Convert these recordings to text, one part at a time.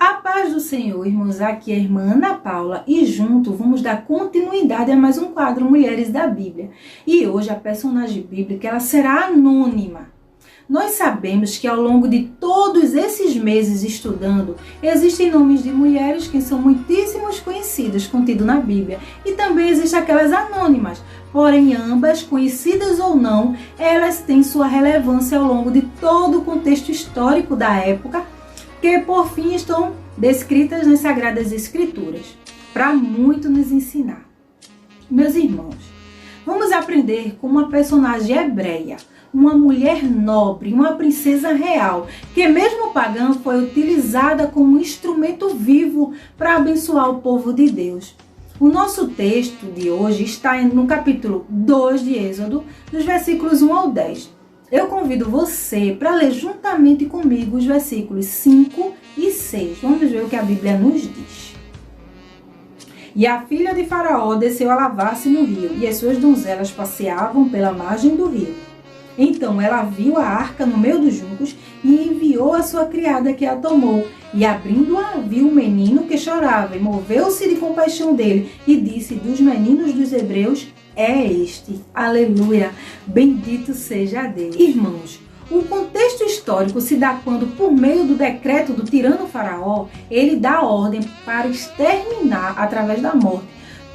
A paz do Senhor, irmãos, aqui é a irmã Ana Paula e junto vamos dar continuidade a mais um quadro Mulheres da Bíblia. E hoje a personagem bíblica ela será anônima. Nós sabemos que ao longo de todos esses meses estudando, existem nomes de mulheres que são muitíssimos conhecidas, contidos na Bíblia. E também existem aquelas anônimas, porém ambas, conhecidas ou não, elas têm sua relevância ao longo de todo o contexto histórico da época, que por fim estão descritas nas Sagradas Escrituras, para muito nos ensinar. Meus irmãos, vamos aprender com uma personagem hebreia, uma mulher nobre, uma princesa real, que mesmo pagã foi utilizada como instrumento vivo para abençoar o povo de Deus. O nosso texto de hoje está no capítulo 2 de Êxodo, dos versículos 1 ao 10. Eu convido você para ler juntamente comigo os versículos 5 e 6. Vamos ver o que a Bíblia nos diz. E a filha de Faraó desceu a lavar-se no rio, e as suas donzelas passeavam pela margem do rio. Então ela viu a arca no meio dos juncos e enviou a sua criada que a tomou. E abrindo-a, viu um menino que chorava, e moveu-se de compaixão dele, e disse: dos meninos dos hebreus é este. Aleluia! Bendito seja Deus. Irmãos, o contexto histórico se dá quando, por meio do decreto do tirano Faraó, ele dá ordem para exterminar, através da morte,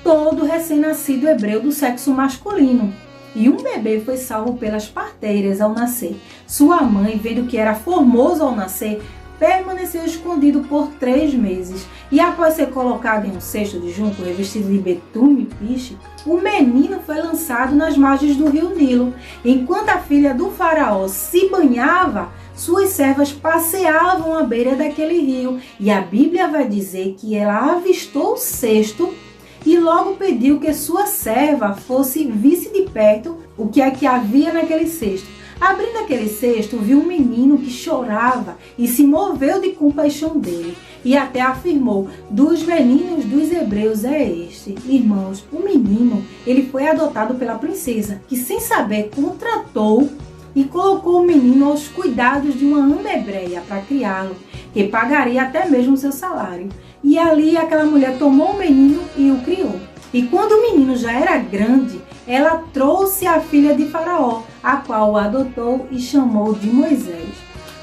todo recém-nascido hebreu do sexo masculino. E um bebê foi salvo pelas parteiras ao nascer. Sua mãe, vendo que era formoso ao nascer, permaneceu escondido por 3 meses. E após ser colocado em um cesto de junco revestido de betume e piche, o menino foi lançado nas margens do rio Nilo. Enquanto a filha do faraó se banhava, suas servas passeavam à beira daquele rio. E a Bíblia vai dizer que ela avistou o cesto e logo pediu que sua serva visse de perto o que é que havia naquele cesto. Abrindo aquele cesto, viu um menino que chorava e se moveu de compaixão dele. E até afirmou: dos meninos dos hebreus é este. Irmãos, o menino, ele foi adotado pela princesa, que sem saber contratou e colocou o menino aos cuidados de uma ama hebreia para criá-lo, que pagaria até mesmo o seu salário. E ali aquela mulher tomou o menino e o criou. E quando o menino já era grande, ela trouxe a filha de Faraó, a qual o adotou e chamou de Moisés.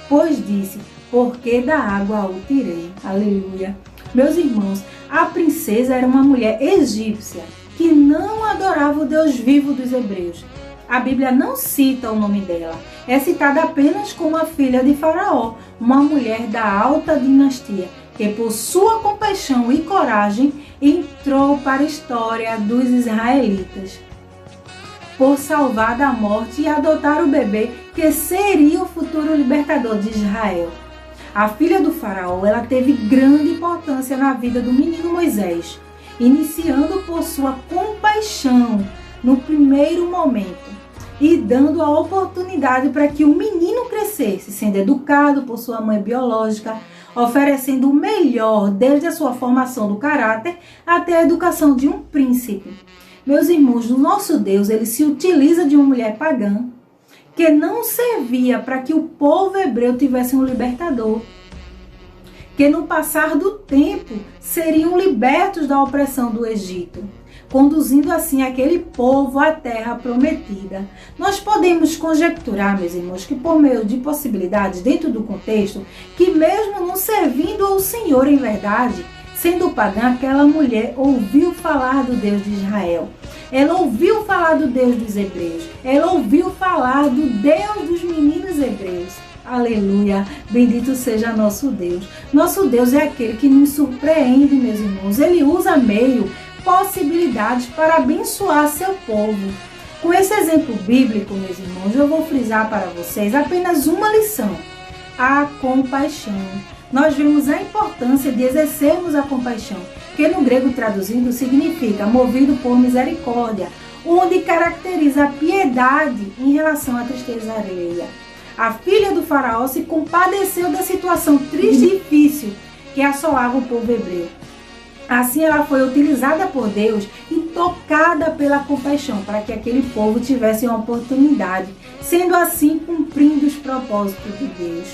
Pois disse: porque da água o tirei. Aleluia. Meus irmãos, a princesa era uma mulher egípcia que não adorava o Deus vivo dos hebreus. A Bíblia não cita o nome dela. É citada apenas como a filha de Faraó, uma mulher da alta dinastia, que por sua compaixão e coragem entrou para a história dos israelitas, por salvar da morte e adotar o bebê que seria o futuro libertador de Israel. A filha do faraó, ela teve grande importância na vida do menino Moisés, iniciando por sua compaixão no primeiro momento e dando a oportunidade para que o menino crescesse, sendo educado por sua mãe biológica, oferecendo o melhor desde a sua formação do caráter até a educação de um príncipe. Meus irmãos, o nosso Deus, ele se utiliza de uma mulher pagã que não servia para que o povo hebreu tivesse um libertador, que no passar do tempo seriam libertos da opressão do Egito, conduzindo assim aquele povo à terra prometida. Nós podemos conjecturar, meus irmãos, que por meio de possibilidades dentro do contexto, que mesmo não servindo ao Senhor em verdade, sendo pagã, aquela mulher ouviu falar do Deus de Israel. Ela ouviu falar do Deus dos hebreus. Ela ouviu falar do Deus dos meninos hebreus. Aleluia! Bendito seja nosso Deus. Nosso Deus é aquele que nos surpreende, meus irmãos. Ele usa meio, possibilidades para abençoar seu povo. Com esse exemplo bíblico, meus irmãos, eu vou frisar para vocês apenas uma lição: a compaixão. Nós vemos a importância de exercermos a compaixão, que no grego traduzindo significa movido por misericórdia, onde caracteriza a piedade em relação à tristeza alheia. A filha do faraó se compadeceu da situação triste e difícil que assolava o povo hebreu. Assim ela foi utilizada por Deus e tocada pela compaixão para que aquele povo tivesse uma oportunidade, sendo assim cumprindo os propósitos de Deus.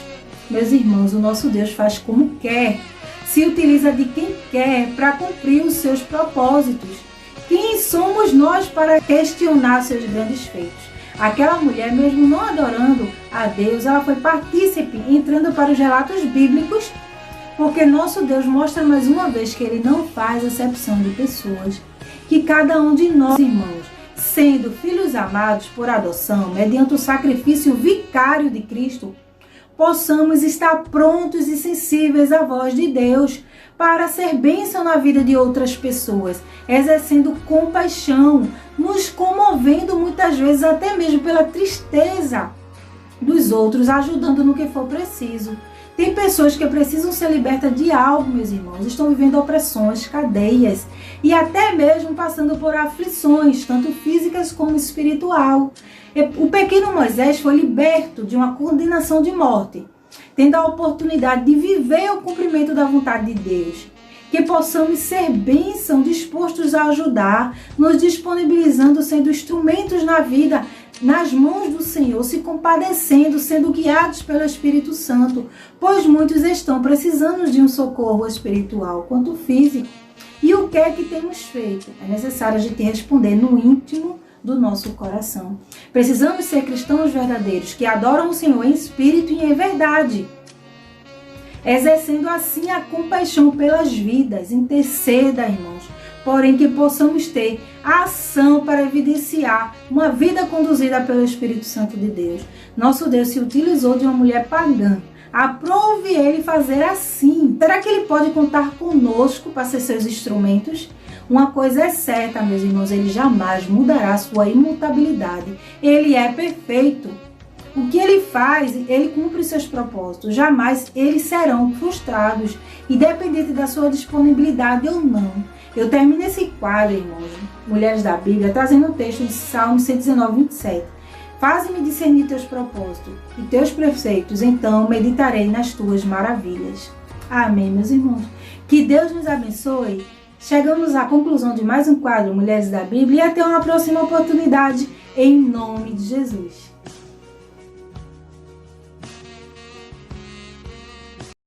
Meus irmãos, o nosso Deus faz como quer. se utiliza de quem quer para cumprir os seus propósitos. Quem somos nós para questionar seus grandes feitos? Aquela mulher, mesmo não adorando a Deus, ela foi partícipe, entrando para os relatos bíblicos, porque nosso Deus mostra mais uma vez que Ele não faz acepção de pessoas, que cada um de nós, irmãos, sendo filhos amados por adoção, mediante o sacrifício vicário de Cristo, possamos estar prontos e sensíveis à voz de Deus para ser bênção na vida de outras pessoas, exercendo compaixão, nos comovendo muitas vezes até mesmo pela tristeza dos outros, ajudando no que for preciso. Tem pessoas que precisam ser libertas de algo, meus irmãos, estão vivendo opressões, cadeias e até mesmo passando por aflições, tanto físicas como espiritual. O pequeno Moisés foi liberto de uma condenação de morte, tendo a oportunidade de viver o cumprimento da vontade de Deus. Que possamos ser bênção, dispostos a ajudar, nos disponibilizando, sendo instrumentos na vida, nas mãos do Senhor, se compadecendo, sendo guiados pelo Espírito Santo, pois muitos estão precisando de um socorro espiritual, quanto físico. E o que é que temos feito? É necessário a gente responder no íntimo do nosso coração. Precisamos ser cristãos verdadeiros, que adoram o Senhor em espírito e em verdade, exercendo assim a compaixão pelas vidas. Interceda, irmãos, porém que possamos ter a ação para evidenciar uma vida conduzida pelo Espírito Santo de Deus. Nosso Deus se utilizou de uma mulher pagã. Aprove Ele fazer assim. Será que Ele pode contar conosco para ser seus instrumentos? Uma coisa é certa, meus irmãos, Ele jamais mudará sua imutabilidade. Ele é perfeito. O que Ele faz, Ele cumpre seus propósitos. Jamais eles serão frustrados, independente da sua disponibilidade ou não. Eu termino esse quadro, irmãos, Mulheres da Bíblia, trazendo o texto de Salmo 119, 27. Faze-me discernir teus propósitos e teus preceitos, então meditarei nas tuas maravilhas. Amém, meus irmãos. Que Deus nos abençoe. Chegamos à conclusão de mais um quadro Mulheres da Bíblia e até uma próxima oportunidade, em nome de Jesus.